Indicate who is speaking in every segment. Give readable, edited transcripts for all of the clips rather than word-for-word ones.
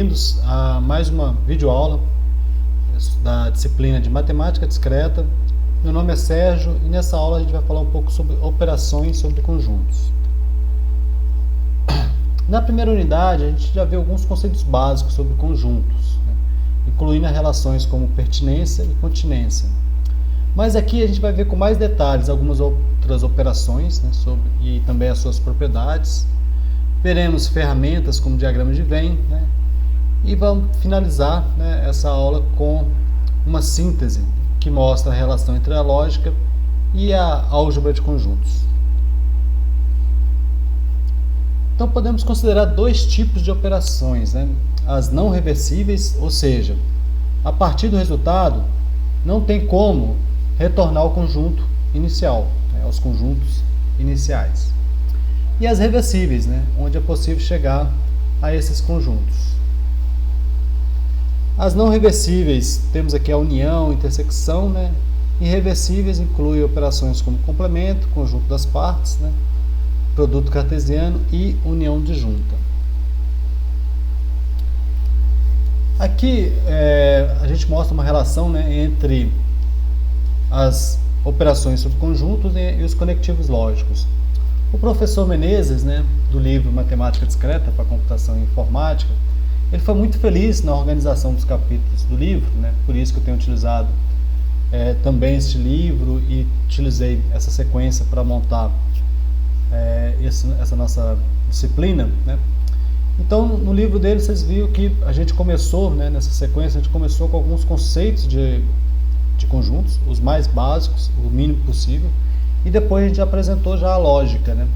Speaker 1: bem-vindos a mais uma videoaula da disciplina de Matemática Discreta. Meu nome é Sérgio e nessa aula a gente vai falar um pouco sobre operações sobre conjuntos. Na primeira unidade a gente já viu alguns conceitos básicos sobre conjuntos, incluindo as relações como pertinência e continência. Mas aqui a gente vai ver com mais detalhes algumas outras operações, e também as suas propriedades. Veremos ferramentas como diagrama de Venn, e vamos finalizar essa aula com uma síntese que mostra a relação entre a lógica e a álgebra de conjuntos. Então podemos considerar dois tipos de operações, as não reversíveis, ou seja, a partir do resultado não tem como retornar ao conjunto inicial, aos conjuntos iniciais. E as reversíveis, onde é possível chegar a esses conjuntos. As não reversíveis, temos aqui a união, intersecção, Irreversíveis inclui operações como complemento, conjunto das partes, produto cartesiano e união disjunta. Aqui a gente mostra uma relação entre as operações sobre conjuntos e os conectivos lógicos. O professor Menezes, do livro Matemática Discreta para Computação e Informática, ele foi muito feliz na organização dos capítulos do livro, por isso que eu tenho utilizado também este livro e utilizei essa sequência para montar essa nossa disciplina. Então, no livro dele, vocês viram que a gente começou, nessa sequência, a gente começou com alguns conceitos de conjuntos, os mais básicos, o mínimo possível, e depois a gente apresentou já a lógica.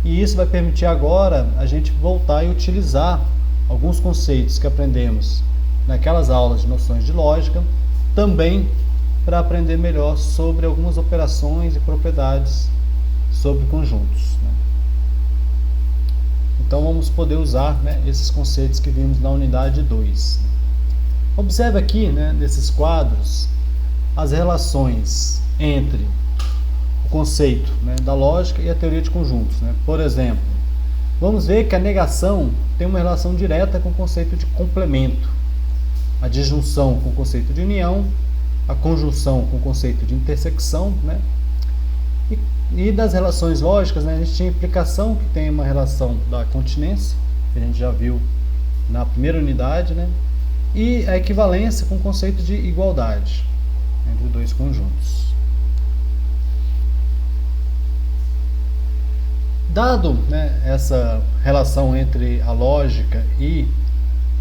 Speaker 1: E isso vai permitir agora a gente voltar e utilizar alguns conceitos que aprendemos naquelas aulas de noções de lógica, também para aprender melhor sobre algumas operações e propriedades sobre conjuntos. Então vamos poder usar esses conceitos que vimos na unidade 2. Observe aqui, nesses quadros, as relações entre o conceito da lógica e a teoria de conjuntos. Por exemplo, vamos ver que a negação tem uma relação direta com o conceito de complemento, a disjunção com o conceito de união, a conjunção com o conceito de intersecção, e das relações lógicas, a gente tinha a implicação, que tem uma relação da continência, que a gente já viu na primeira unidade, e a equivalência com o conceito de igualdade entre dois conjuntos. Dado essa relação entre a lógica e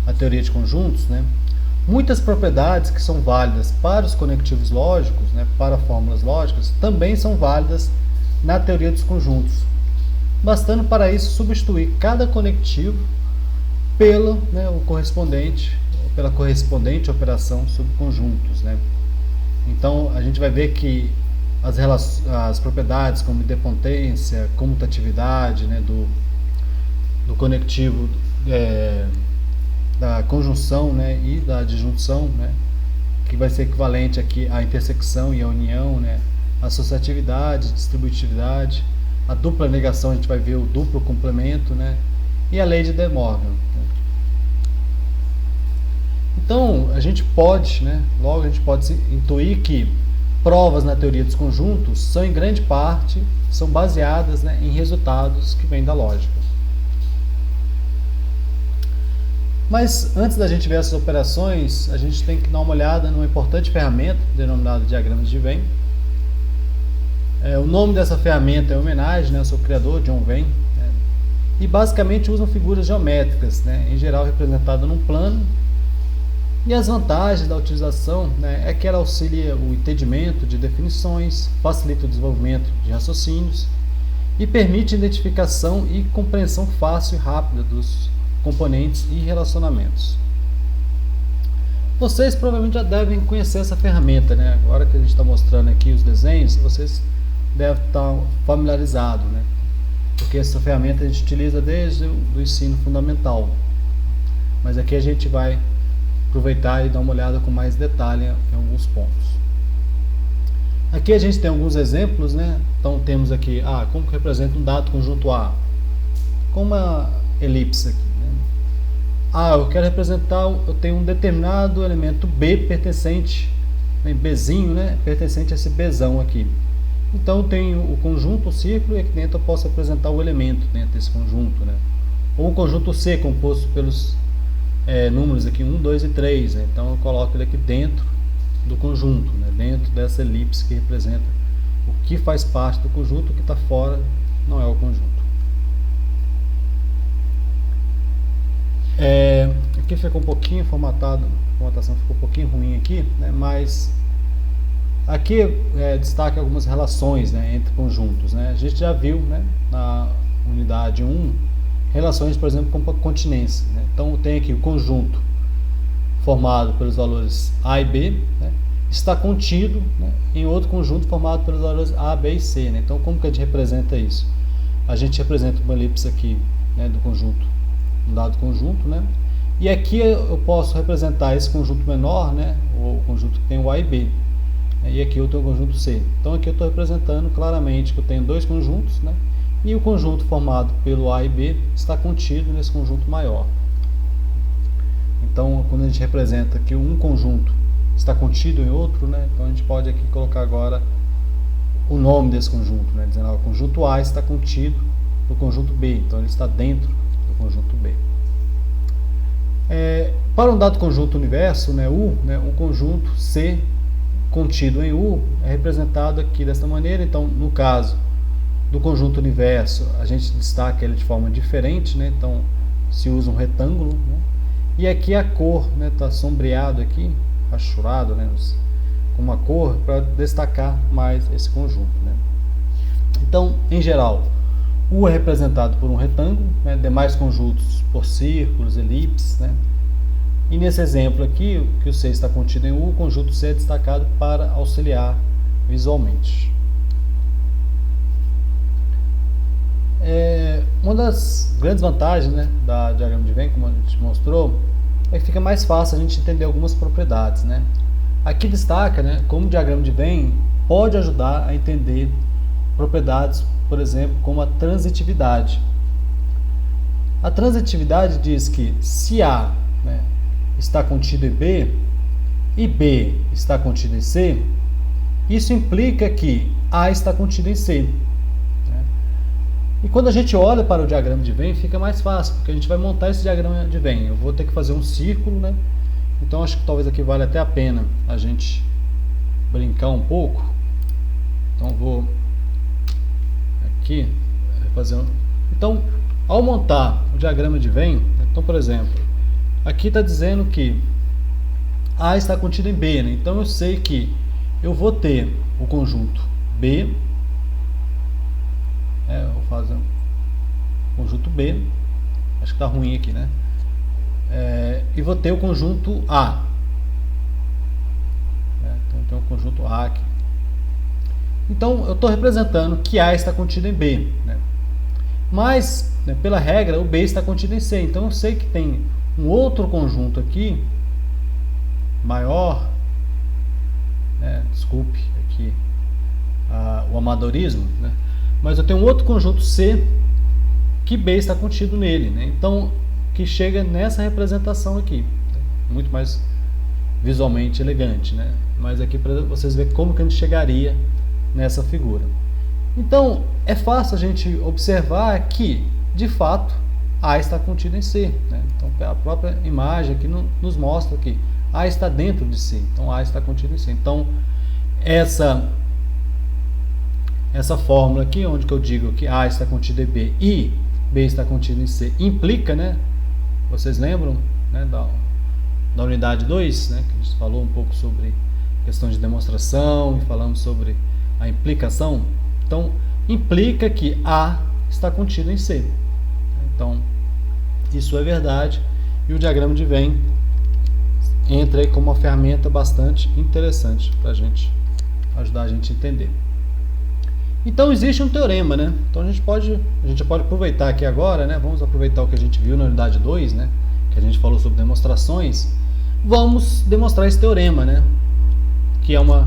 Speaker 1: a teoria de conjuntos, muitas propriedades que são válidas para os conectivos lógicos, para fórmulas lógicas, também são válidas na teoria dos conjuntos, bastando para isso substituir cada conectivo pela correspondente operação sobre conjuntos. Então a gente vai ver que as propriedades como idempotência, comutatividade do conectivo da conjunção e da disjunção, que vai ser equivalente aqui à intersecção e à união, associatividade, distributividade, a dupla negação, a gente vai ver o duplo complemento, e a lei de De Morgan. Então a gente pode, logo a gente pode intuir que provas na teoria dos conjuntos são em grande parte baseadas em resultados que vêm da lógica. Mas antes da gente ver essas operações, a gente tem que dar uma olhada numa importante ferramenta denominada diagramas de Venn. O nome dessa ferramenta é homenagem ao seu criador, John Venn, e basicamente usam figuras geométricas, em geral representadas num plano. E as vantagens da utilização é que ela auxilia o entendimento de definições, facilita o desenvolvimento de raciocínios e permite identificação e compreensão fácil e rápida dos componentes e relacionamentos. Vocês provavelmente já devem conhecer essa ferramenta, Agora que a gente está mostrando aqui os desenhos, vocês devem estar familiarizados, Porque essa ferramenta a gente utiliza desde o ensino fundamental. Mas aqui a gente vai aproveitar e dar uma olhada com mais detalhe em alguns pontos. Aqui a gente tem alguns exemplos, Então temos aqui, como que representa um dado conjunto A? Com uma elipse aqui, eu quero representar, eu tenho um determinado elemento B pertencente, Bzinho, né, pertencente a esse Bzão aqui. Então eu tenho o conjunto, o círculo, e aqui dentro eu posso representar o elemento dentro desse conjunto, né? Ou o conjunto C, composto pelos números aqui 1, 2 e 3, né? Então eu coloco ele aqui dentro do conjunto, né? Dentro dessa elipse que representa o que faz parte do conjunto, o que está fora não é o conjunto. Aqui ficou um pouquinho formatado, a formatação ficou um pouquinho ruim aqui, né? Mas aqui destaca algumas relações, né, entre conjuntos, né? A gente já viu, né, na unidade 1 relações, por exemplo, com continência, né? Então tem aqui o conjunto formado pelos valores A e B, né, está contido, né, em outro conjunto formado pelos valores A, B e C, né? Então como que a gente representa isso? A gente representa uma elipse aqui, né, do conjunto, um dado conjunto, né? E aqui eu posso representar esse conjunto menor, né, o conjunto que tem o A e B. E aqui eu tenho o conjunto C. Então aqui eu estou representando claramente que eu tenho dois conjuntos, né? E o conjunto formado pelo A e B está contido nesse conjunto maior. Então quando a gente representa que um conjunto está contido em outro, né? Então a gente pode aqui colocar agora o nome desse conjunto, né? Dizendo, o conjunto A está contido no conjunto B, então ele está dentro do conjunto B. Para um dado conjunto universo, né, U, né, um conjunto C contido em U é representado aqui dessa maneira. Então, no caso do conjunto universo, a gente destaca ele de forma diferente, né? Então, se usa um retângulo, né? E aqui a cor está sombreado aqui, achurado, né, com uma cor para destacar mais esse conjunto, né? Então, em geral, U é representado por um retângulo, né? Demais conjuntos por círculos, elipses, né? E nesse exemplo aqui, que o C está contido em U, o conjunto C é destacado para auxiliar visualmente. Uma das grandes vantagens, né, da diagrama de Venn, como a gente mostrou, é que fica mais fácil a gente entender algumas propriedades, né? Aqui destaca, né, como o diagrama de Venn pode ajudar a entender propriedades, por exemplo, como a transitividade. A transitividade diz que se A, né, está contido em B e B está contido em C, isso implica que A está contido em C, né? E quando a gente olha para o diagrama de Venn, fica mais fácil, porque a gente vai montar esse diagrama de Venn. Eu vou ter que fazer um círculo, né? Então acho que talvez aqui vale até a pena a gente brincar um pouco. Então vou aqui fazer um... Então, ao montar o diagrama de Venn, então, por exemplo, aqui está dizendo que A está contido em B, né? Então eu sei que eu vou ter o conjunto B, vou fazer um conjunto B, acho que está ruim aqui, né? E vou ter o conjunto A, então eu tenho o conjunto A aqui. Então eu estou representando que A está contido em B, né? Mas, né, pela regra, o B está contido em C. Então eu sei que tem um outro conjunto aqui maior, né, desculpe aqui o amadorismo, né, mas eu tenho um outro conjunto C que B está contido nele, né, então que chega nessa representação aqui, né, muito mais visualmente elegante, né, mas aqui para vocês verem como que a gente chegaria nessa figura. Então é fácil a gente observar que de fato A está contido em C, né? Então a própria imagem aqui nos mostra que A está dentro de C, então A está contido em C. Então essa fórmula aqui, onde que eu digo que A está contido em B e B está contido em C, implica, né? Vocês lembram, né, da unidade 2, né, que a gente falou um pouco sobre questão de demonstração e falamos sobre a implicação? Então implica que A está contido em C. Então isso é verdade, e o diagrama de Venn entra aí como uma ferramenta bastante interessante para a gente ajudar a gente a entender. Então existe um teorema, né? Então a gente pode aproveitar aqui agora, né? Vamos aproveitar o que a gente viu na unidade 2, né? Que a gente falou sobre demonstrações. Vamos demonstrar esse teorema, né? Que é uma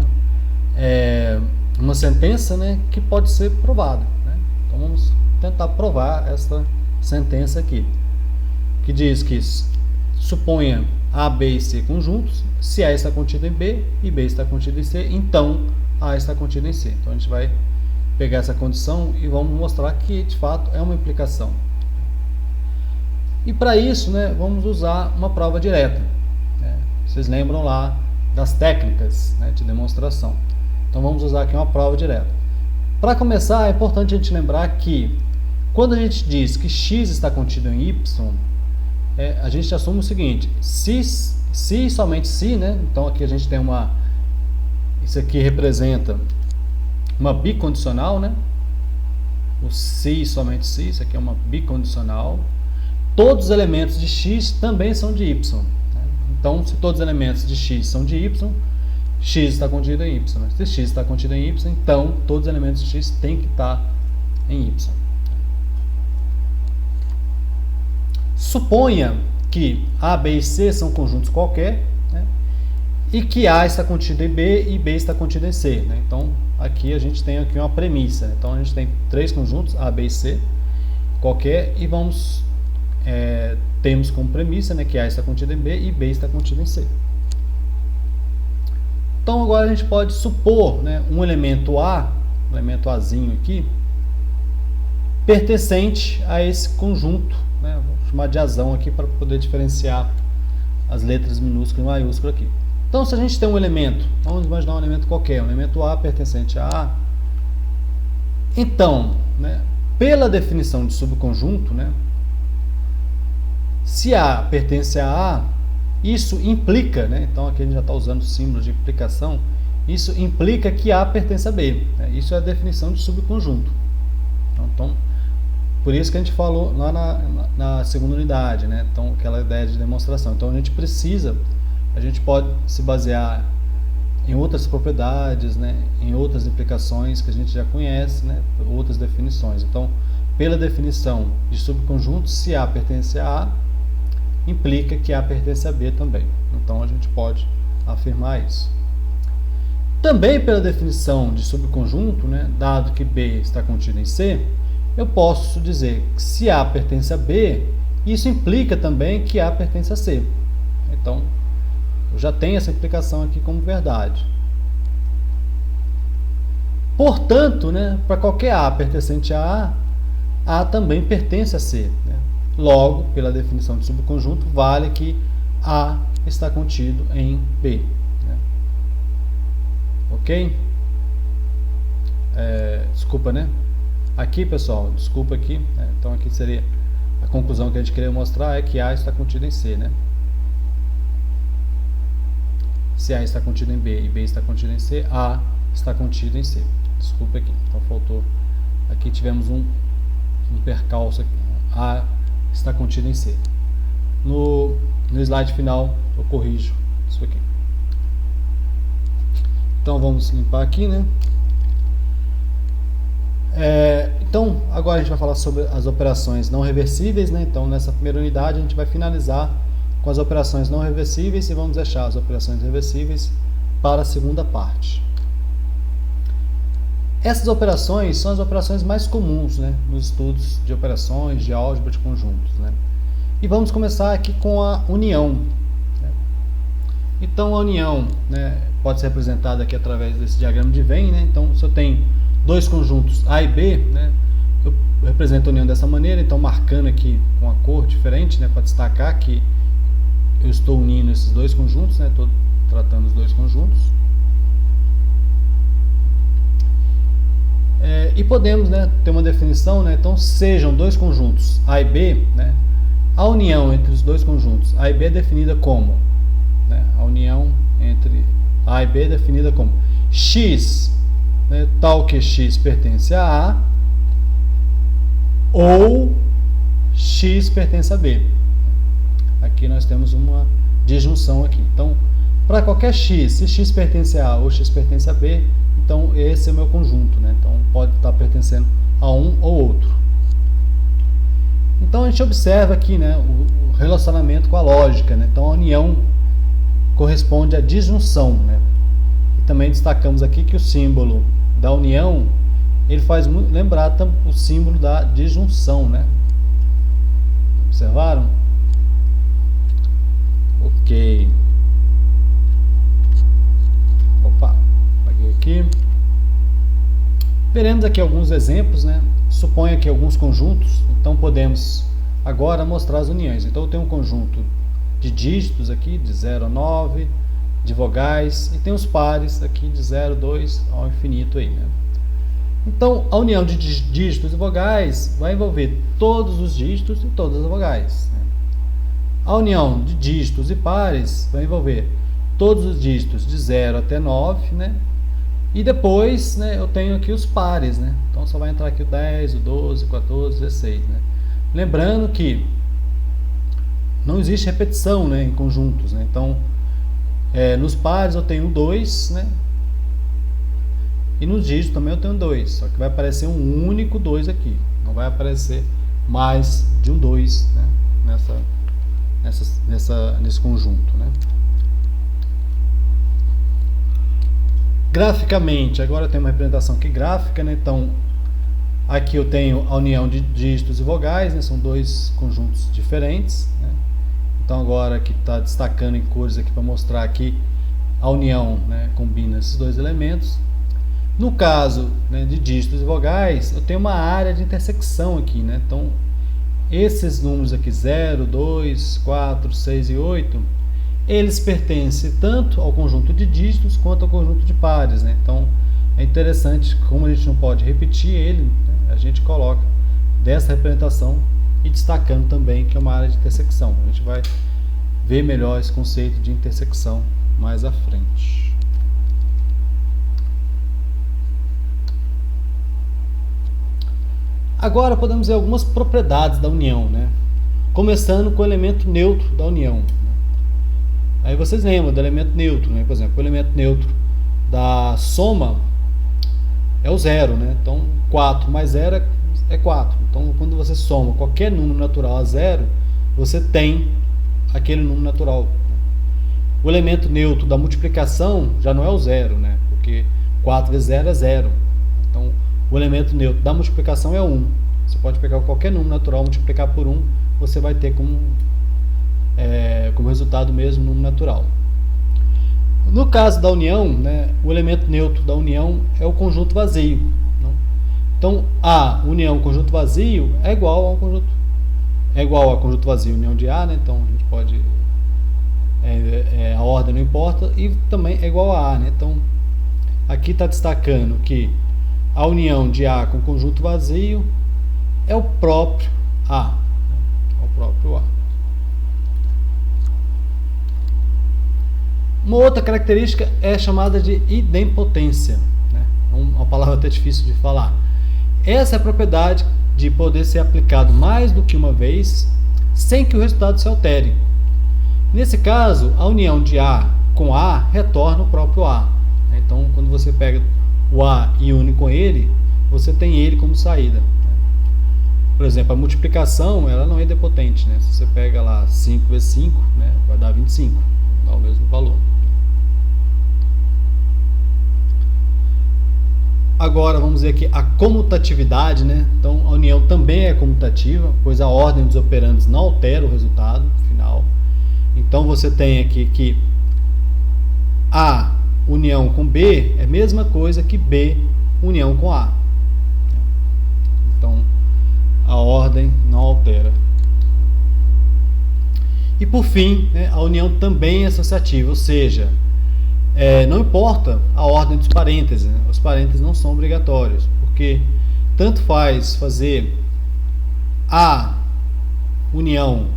Speaker 1: sentença, né, que pode ser provada, né? Então vamos tentar provar essa sentença aqui, que diz que suponha A, B e C conjuntos. Se A está contido em B e B está contido em C, então A está contido em C. Então a gente vai pegar essa condição e vamos mostrar que de fato é uma implicação. E para isso, né, vamos usar uma prova direta. Vocês lembram lá das técnicas, né, de demonstração. Então vamos usar aqui uma prova direta. Para começar, é importante a gente lembrar que quando a gente diz que x está contido em y, a gente assume o seguinte: se somente se, né? Então aqui a gente tem isso aqui representa uma bicondicional, né? O se somente se, isso aqui é uma bicondicional. Todos os elementos de x também são de y. Né? Então, se todos os elementos de x são de y, x está contido em y. Se x está contido em y, então todos os elementos de x têm que estar em y. Suponha que A, B e C são conjuntos qualquer, né? E que A está contido em B e B está contido em C. Né? Então, aqui a gente tem aqui uma premissa. Então, a gente tem três conjuntos, A, B e C, qualquer, e temos como premissa, né, que A está contido em B e B está contido em C. Então, agora a gente pode supor, né, um elemento A, um elemento Azinho aqui, pertencente a esse conjunto, né, vou chamar de Azão aqui para poder diferenciar as letras minúsculas e maiúsculas aqui. Então, se a gente tem um elemento, vamos imaginar um elemento qualquer, um elemento A pertencente a A, então, né, pela definição de subconjunto, né, se A pertence a A, isso implica, né, então aqui a gente já está usando o símbolo de implicação, isso implica que A pertence a B. Né, isso é a definição de subconjunto. Então, por isso que a gente falou lá na segunda unidade, né, então aquela ideia de demonstração. Então a gente pode se basear em outras propriedades, né, em outras implicações que a gente já conhece, né, outras definições. Então, pela definição de subconjunto, se A pertence a A, implica que A pertence a B também. Então a gente pode afirmar isso. Também pela definição de subconjunto, né, dado que B está contido em C, eu posso dizer que se A pertence a B, isso implica também que A pertence a C. Então, eu já tenho essa implicação aqui como verdade. Portanto, né, para qualquer A pertencente a A também pertence a C. Né? Logo, pela definição de subconjunto, vale que A está contido em B. Né? Ok? Desculpa, né? Aqui, pessoal, desculpa aqui. Né? Então, aqui seria a conclusão que a gente queria mostrar é que A está contido em C. Né? Se A está contido em B e B está contido em C, A está contido em C. Desculpa aqui. Então, faltou. Aqui tivemos um percalço aqui. A está contido em C. No slide final eu corrijo isso aqui. Então vamos limpar aqui, né? Então agora a gente vai falar sobre as operações não reversíveis, né? Então nessa primeira unidade a gente vai finalizar com as operações não reversíveis e vamos deixar as operações reversíveis para a segunda parte. Essas operações são as operações mais comuns, né, nos estudos de operações, de álgebra de conjuntos. Né? E vamos começar aqui com a união. Né? Então a união, né, pode ser representada aqui através desse diagrama de Venn. Né? Então se eu tenho dois conjuntos A e B, né, eu represento a união dessa maneira, então marcando aqui com a cor diferente, né, para destacar que eu estou unindo esses dois conjuntos, né, estou tratando os dois conjuntos. E podemos, né, ter uma definição, né, então sejam dois conjuntos A e B, né, a união entre os dois conjuntos A e B é definida como, né, a união entre A e B é definida como x, né, tal que x pertence a A ou x pertence a B. Aqui nós temos uma disjunção aqui. Então, para qualquer x, se x pertence a A ou x pertence a B, então esse é o meu conjunto, né? Então pode estar pertencendo a um ou outro. Então a gente observa aqui, né, o relacionamento com a lógica, né? Então a união corresponde à disjunção, né? E também destacamos aqui que o símbolo da união ele faz lembrar o símbolo da disjunção, né? Observaram? Ok. Opa, apaguei aqui. Veremos aqui alguns exemplos, né? Suponha aqui alguns conjuntos, então podemos agora mostrar as uniões. Então eu tenho um conjunto de dígitos aqui, de 0 a 9, de vogais, e tem os pares aqui de 0, 2 ao infinito aí, né? Então a união de dígitos e vogais vai envolver todos os dígitos e todas as vogais, né? A união de dígitos e pares vai envolver todos os dígitos de 0 até 9, né? E depois, né, eu tenho aqui os pares, né? Então só vai entrar aqui o 10, o 12, o 14, o 16, né? Lembrando que não existe repetição, né, em conjuntos, né? Então, nos pares eu tenho 2, né? E nos dígitos também eu tenho 2, só que vai aparecer um único 2 aqui. Não vai aparecer mais de um 2, né, nesse conjunto, né? Graficamente, agora tem uma representação aqui gráfica, né? Então, aqui eu tenho a união de dígitos e vogais, né? São dois conjuntos diferentes, né? Então, agora aqui está destacando em cores aqui para mostrar que a união, né, combina esses dois elementos. No caso, né, de dígitos e vogais, eu tenho uma área de intersecção aqui, né? Então, esses números aqui, 0, 2, 4, 6 e 8, eles pertencem tanto ao conjunto de dígitos quanto ao conjunto de pares, né? Então é interessante, como a gente não pode repetir ele, né, a gente coloca dessa representação e destacando também que é uma área de intersecção. A gente vai ver melhor esse conceito de intersecção mais à frente. Agora podemos ver algumas propriedades da união, né? Começando com o elemento neutro da união. Aí vocês lembram do elemento neutro, né? Por exemplo, o elemento neutro da soma é o 0, né? Então 4 mais 0 é 4. Então quando você soma qualquer número natural a 0, você tem aquele número natural. O elemento neutro da multiplicação já não é o 0, né? Porque 4 vezes 0 é 0. Então o elemento neutro da multiplicação é 1. Você pode pegar qualquer número natural, multiplicar por 1, você vai ter como resultado mesmo o número natural. No caso da união, né, o elemento neutro da união é o conjunto vazio. Não? Então, a união conjunto vazio é igual ao conjunto vazio união de A, né? Então a gente pode a ordem não importa, e também é igual a A, né? Então aqui está destacando que a união de A com conjunto vazio é o próprio A, né? É o próprio A. Uma outra característica é chamada de idempotência, né? Uma palavra até difícil de falar. Essa é a propriedade de poder ser aplicado mais do que uma vez sem que o resultado se altere. Nesse caso, a união de A com A retorna o próprio A. Então, quando você pega o A e une com ele, você tem ele como saída. Por exemplo, a multiplicação ela não é idempotente, né? Se você pega lá 5 vezes 5, né, vai dar 25, dá o mesmo valor. Agora vamos ver aqui a comutatividade, né? Então a união também é comutativa, pois a ordem dos operandos não altera o resultado final. Então você tem aqui que A união com B é a mesma coisa que B união com A. Então a ordem não altera. E por fim, né, a união também é associativa, ou seja, não importa a ordem dos parênteses, né? Os parênteses não são obrigatórios, porque tanto faz fazer A união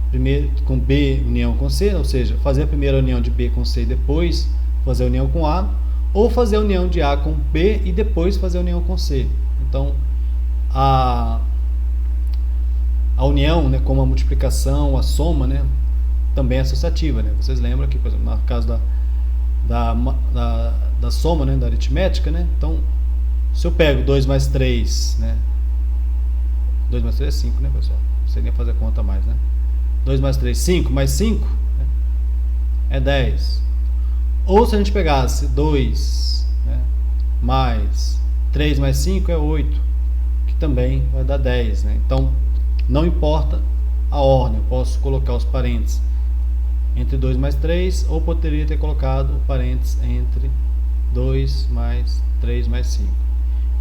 Speaker 1: primeiro com B união com C, ou seja, fazer a primeira união de B com C e depois fazer a união com A, ou fazer a união de A com B e depois fazer a união com C. Então, a união, né, como a multiplicação, a soma, né, também é associativa, né? Vocês lembram que, por exemplo, no caso da soma, né, da aritmética, né? Então, se eu pego 2 mais 3, né? 2 mais 3 é 5, né, pessoal? Não sei nem fazer a conta mais, né? 2 mais 3, 5, mais 5, né, é 10. Ou se a gente pegasse 2, né, mais 3 mais 5 é 8, que também vai dar 10, né? Então, não importa a ordem, eu posso colocar os parênteses entre 2 mais 3, ou poderia ter colocado o parênteses entre 2 mais 3 mais 5.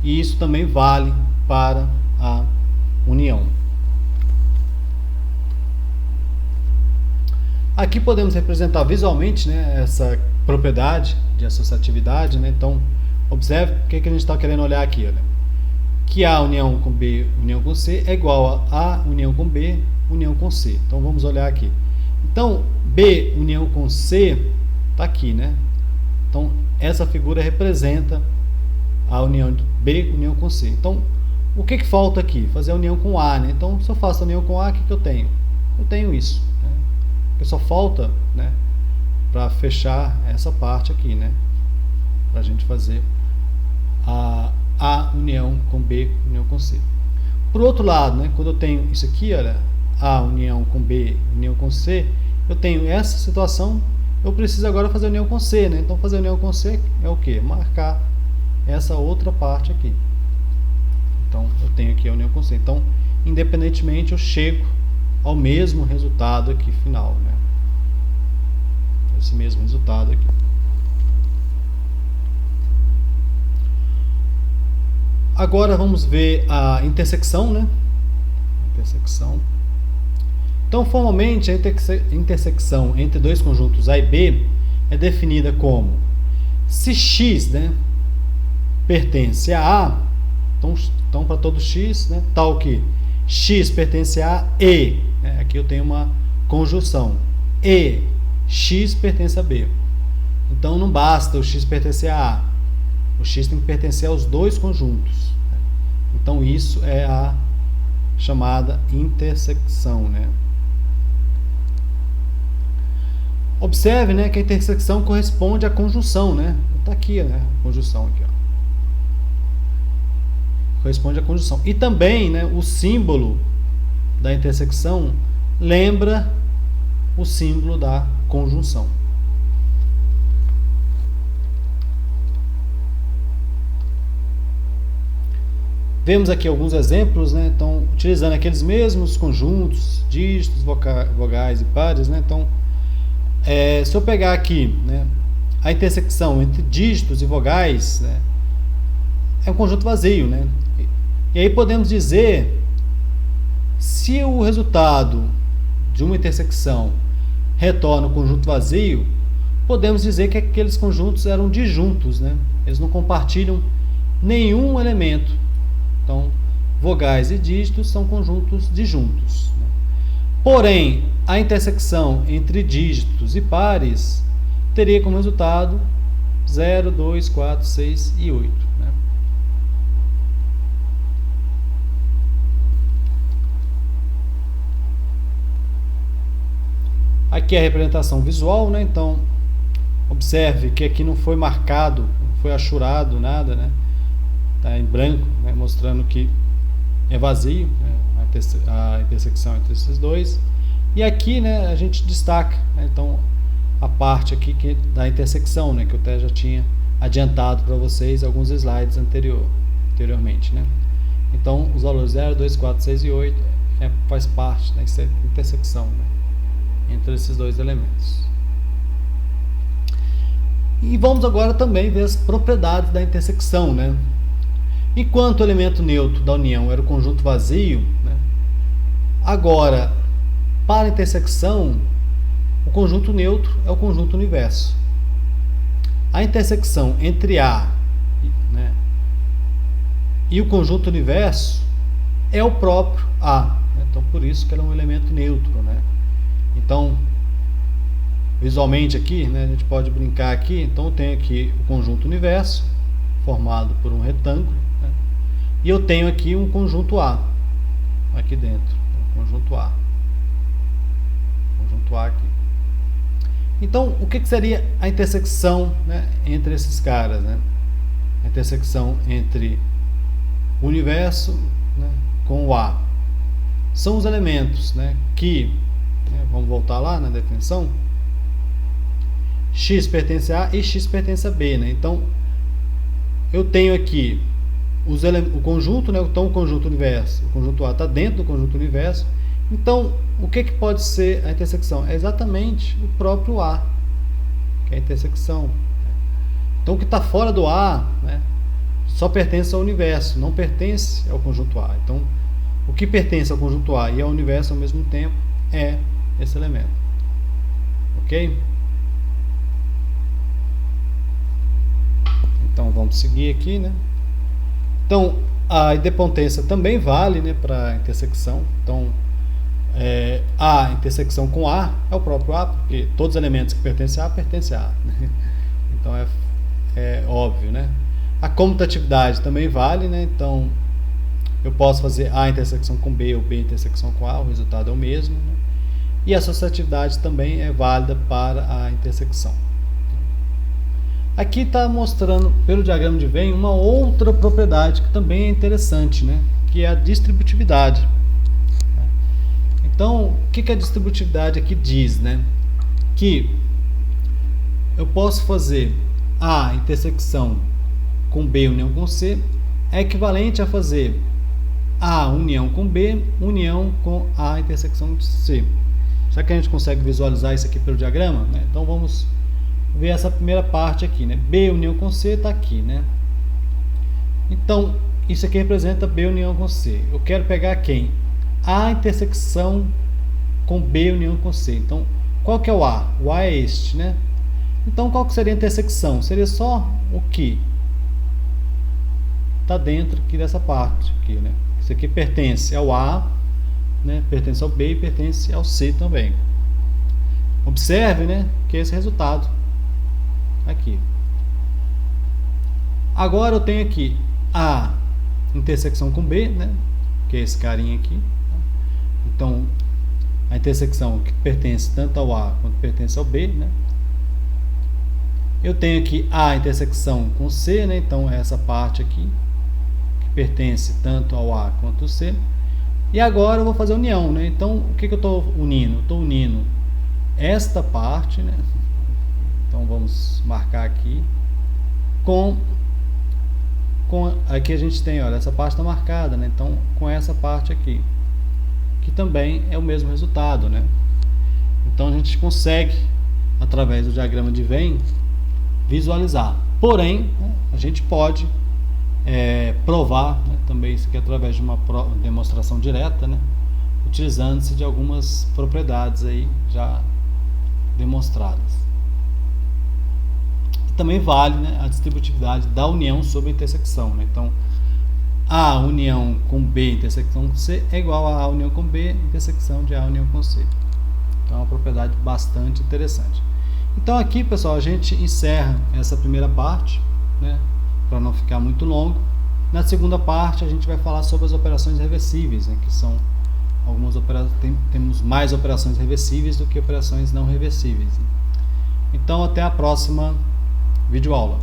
Speaker 1: E isso também vale para a união. Aqui podemos representar visualmente, né, essa propriedade de associatividade, né? Então, observe o que a gente está querendo olhar aqui. Olha. Que A união com B, união com C, é igual a união com B, união com C. Então, vamos olhar aqui. Então, B união com C está aqui, né? Então, essa figura representa a união de B união com C. Então, o que falta aqui? Fazer a união com A, né? Então, se eu faço a união com A, o que eu tenho? Eu tenho isso. Né? Porque só falta, né, para fechar essa parte aqui, né? Para a gente fazer a união com B, união com C. Por outro lado, né, quando eu tenho isso aqui, olha, A união com B, união com C, eu tenho essa situação, eu preciso agora fazer a união com C, né? Então, fazer a união com C é o quê? Marcar essa outra parte aqui. Então, eu tenho aqui a união com C. Então, independentemente, eu chego ao mesmo resultado aqui final, né? Esse mesmo resultado aqui. Agora vamos ver a intersecção, né? Intersecção. Então, formalmente, a intersecção entre dois conjuntos A e B é definida como se x, né, pertence a A, então para todo x, né, tal que x pertence a A e, né, aqui eu tenho uma conjunção, e x pertence a B. Então, não basta o x pertencer a A, o x tem que pertencer aos dois conjuntos. Então, isso é a chamada intersecção, né? Observe, né, que a intersecção corresponde à conjunção, né? Está aqui, né? A conjunção aqui, ó. Corresponde à conjunção. E também, né, o símbolo da intersecção lembra o símbolo da conjunção. Vemos aqui alguns exemplos, né? Então, utilizando aqueles mesmos conjuntos, dígitos, vogais e pares, né? Então, se eu pegar aqui, né, a intersecção entre dígitos e vogais, né, é um conjunto vazio, né? E aí podemos dizer, se o resultado de uma intersecção retorna um conjunto vazio, podemos dizer que aqueles conjuntos eram disjuntos, né? Eles não compartilham nenhum elemento. Então, vogais e dígitos são conjuntos disjuntos. Né? Porém, a intersecção entre dígitos e pares teria como resultado 0, 2, 4, 6 e 8. Né? Aqui é a representação visual, né? Então, observe que aqui não foi marcado, não foi achurado nada, né? Está em branco, né? Mostrando que é vazio, né? A intersecção entre esses dois. E aqui, né, a gente destaca, né, então, a parte aqui da intersecção, né, que eu até já tinha adiantado para vocês alguns slides anteriormente. Né? Então, os valores 0, 2, 4, 6 e 8 faz parte da intersecção, né, entre esses dois elementos. E vamos agora também ver as propriedades da intersecção. Né? Enquanto o elemento neutro da união era o conjunto vazio, né, agora, para a intersecção, o conjunto neutro é o conjunto universo. A intersecção entre A, né, e o conjunto universo é o próprio A. Né? Então, por isso que ele é um elemento neutro. Né? Então, visualmente aqui, né, a gente pode brincar aqui. Então, eu tenho aqui o conjunto universo, formado por um retângulo. Né? E eu tenho aqui um conjunto A, aqui dentro. Conjunto A. Conjunto A aqui. Então, o que seria a intersecção, né, entre esses caras? Né? A intersecção entre o universo, né, com o A. São os elementos, né, que, né, vamos voltar lá na definição, x pertence a A e x pertence a B. Né? Então, eu tenho aqui o conjunto, né, então o conjunto universo, o conjunto A está dentro do conjunto universo, Então, o que pode ser a intersecção? É exatamente o próprio A, que é a intersecção. Então, o que está fora do A, né, só pertence ao universo, não pertence ao conjunto A. Então, o que pertence ao conjunto A e ao universo ao mesmo tempo é esse elemento. Ok? Então, vamos seguir aqui, né? Então, a idempotência também vale, né, para a intersecção. Então, A intersecção com A é o próprio A, porque todos os elementos que pertencem a A pertencem a A. Então, é óbvio, né? A comutatividade também vale, né? Então, eu posso fazer A intersecção com B ou B intersecção com A, o resultado é o mesmo, né? E a associatividade também é válida para a intersecção. Aqui está mostrando, pelo diagrama de Venn, uma outra propriedade que também é interessante, né? Que é a distributividade. Então, o que a distributividade aqui diz, né? Que eu posso fazer A intersecção com B união com C é equivalente a fazer A união com B união com A intersecção de C. Será que a gente consegue visualizar isso aqui pelo diagrama? Né? Então vamos ver essa primeira parte aqui, né? B união com C está aqui, né? Então isso aqui representa B união com C. Eu quero pegar quem? A intersecção com B união com C. Então qual que é o A? O A é este, né? Então qual que seria a intersecção? Seria só o que está dentro aqui dessa parte aqui, né? Isso aqui pertence ao A, né? Pertence ao B e pertence ao C também. Observe, né, que é esse resultado aqui. Agora eu tenho aqui A intersecção com B, né, que é esse carinha aqui. Então a intersecção que pertence tanto ao A quanto pertence ao B, né? Eu tenho aqui A intersecção com C, né? Então é essa parte aqui que pertence tanto ao A quanto ao C. E agora eu vou fazer a união, né? Então o que eu estou unindo? Eu estou unindo esta parte, né? Então vamos marcar aqui com aqui a gente tem, olha, essa parte está marcada, né? Então com essa parte aqui, que também é o mesmo resultado, né? Então a gente consegue, através do diagrama de Venn, visualizar. Porém, né, a gente pode provar, né, também isso aqui através de uma demonstração direta, né, utilizando-se de algumas propriedades aí já demonstradas. E também vale, né, a distributividade da união sobre a intersecção, né? Então A união com B intersecção com C é igual a A união com B intersecção de A união com C. Então é uma propriedade bastante interessante. Então aqui, pessoal, a gente encerra essa primeira parte, né, para não ficar muito longo. Na segunda parte a gente vai falar sobre as operações reversíveis, né, que são algumas operações, temos mais operações reversíveis do que operações não reversíveis, né? Então até a próxima videoaula.